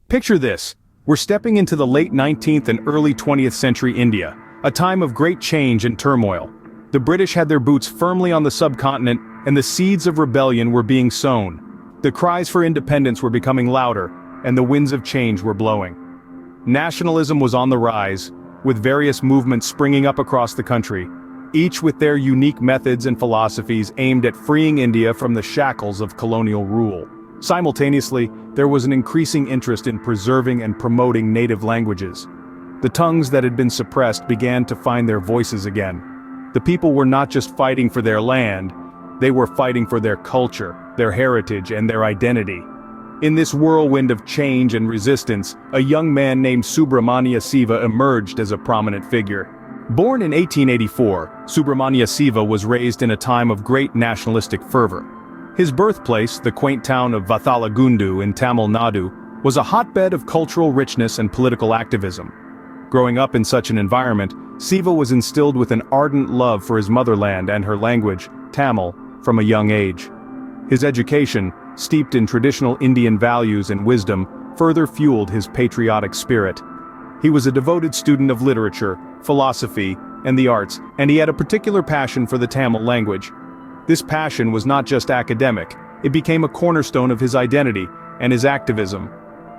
Picture this. We're stepping into the late 19th and early 20th century India, a time of great change and turmoil. The British had their boots firmly on the subcontinent, and the seeds of rebellion were being sown. The cries for independence were becoming louder, and the winds of change were blowing. Nationalism was on the rise, with various movements springing up across the country, each with their unique methods and philosophies aimed at freeing India from the shackles of colonial rule. Simultaneously, there was an increasing interest in preserving and promoting native languages. The tongues that had been suppressed began to find their voices again. The people were not just fighting for their land, they were fighting for their culture, their heritage, and their identity. In this whirlwind of change and resistance, a young man named Subramaniya Siva emerged as a prominent figure. Born in 1884, Subramaniya Siva was raised in a time of great nationalistic fervor. His birthplace, the quaint town of Vatthalagundu in Tamil Nadu, was a hotbed of cultural richness and political activism. Growing up in such an environment, Siva was instilled with an ardent love for his motherland and her language, Tamil, from a young age. His education, steeped in traditional Indian values and wisdom, further fueled his patriotic spirit. He was a devoted student of literature, philosophy, and the arts, and he had a particular passion for the Tamil language. This passion was not just academic, it became a cornerstone of his identity and his activism.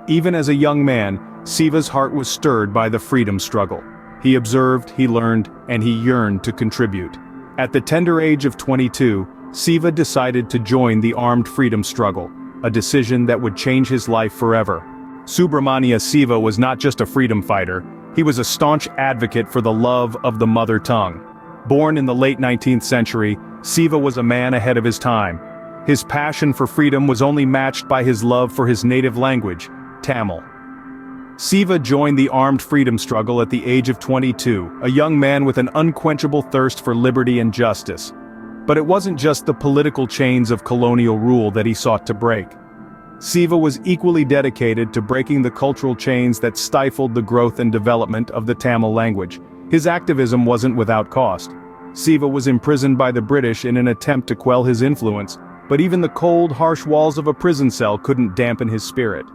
Even as a young man, Siva's heart was stirred by the freedom struggle. He observed, he learned, and he yearned to contribute. At the tender age of 22, Siva decided to join the armed freedom struggle, a decision that would change his life forever. Subramaniya Siva was not just a freedom fighter, he was a staunch advocate for the love of the mother tongue. Born in the late 19th century, Siva was a man ahead of his time. His passion for freedom was only matched by his love for his native language, Tamil. Siva joined the armed freedom struggle at the age of 22, a young man with an unquenchable thirst for liberty and justice. But it wasn't just the political chains of colonial rule that he sought to break. Siva was equally dedicated to breaking the cultural chains that stifled the growth and development of the Tamil language. His activism wasn't without cost. Siva was imprisoned by the British in an attempt to quell his influence, but even the cold, harsh walls of a prison cell couldn't dampen his spirit.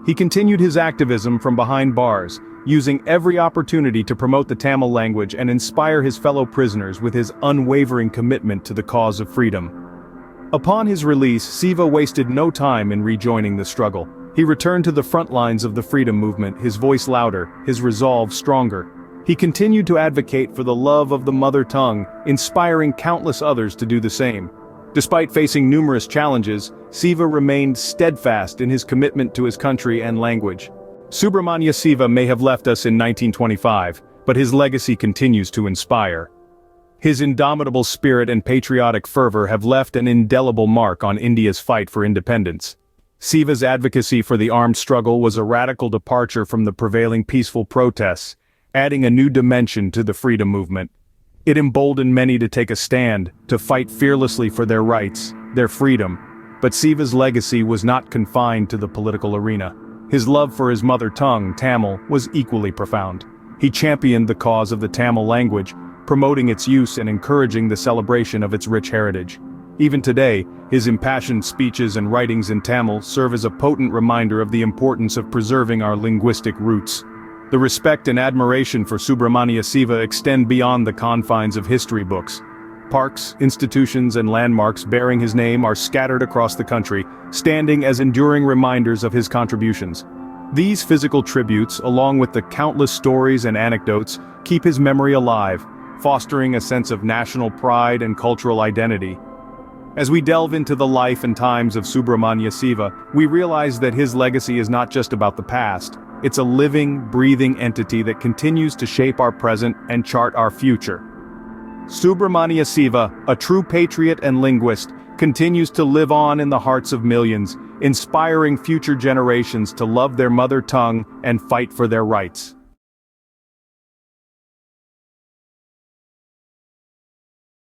He continued his activism from behind bars, using every opportunity to promote the Tamil language and inspire his fellow prisoners with his unwavering commitment to the cause of freedom. Upon his release, Siva wasted no time in rejoining the struggle. He returned to the front lines of the freedom movement, his voice louder, his resolve stronger. He continued to advocate for the love of the mother tongue, inspiring countless others to do the same. Despite facing numerous challenges, Siva remained steadfast in his commitment to his country and language. Subramaniya Siva may have left us in 1925, but his legacy continues to inspire. His indomitable spirit and patriotic fervor have left an indelible mark on India's fight for independence. Siva's advocacy for the armed struggle was a radical departure from the prevailing peaceful protests, adding a new dimension to the freedom movement. It emboldened many to take a stand, to fight fearlessly for their rights, their freedom. But Siva's legacy was not confined to the political arena. His love for his mother tongue, Tamil, was equally profound. He championed the cause of the Tamil language, promoting its use and encouraging the celebration of its rich heritage. Even today, his impassioned speeches and writings in Tamil serve as a potent reminder of the importance of preserving our linguistic roots. The respect and admiration for Subramaniya Siva extend beyond the confines of history books. Parks, institutions, and landmarks bearing his name are scattered across the country, standing as enduring reminders of his contributions. These physical tributes, along with the countless stories and anecdotes, keep his memory alive, fostering a sense of national pride and cultural identity. As we delve into the life and times of Subramaniya Siva, we realize that his legacy is not just about the past. It's a living, breathing entity that continues to shape our present and chart our future. Subramaniya Siva, a true patriot and linguist, continues to live on in the hearts of millions, inspiring future generations to love their mother tongue and fight for their rights.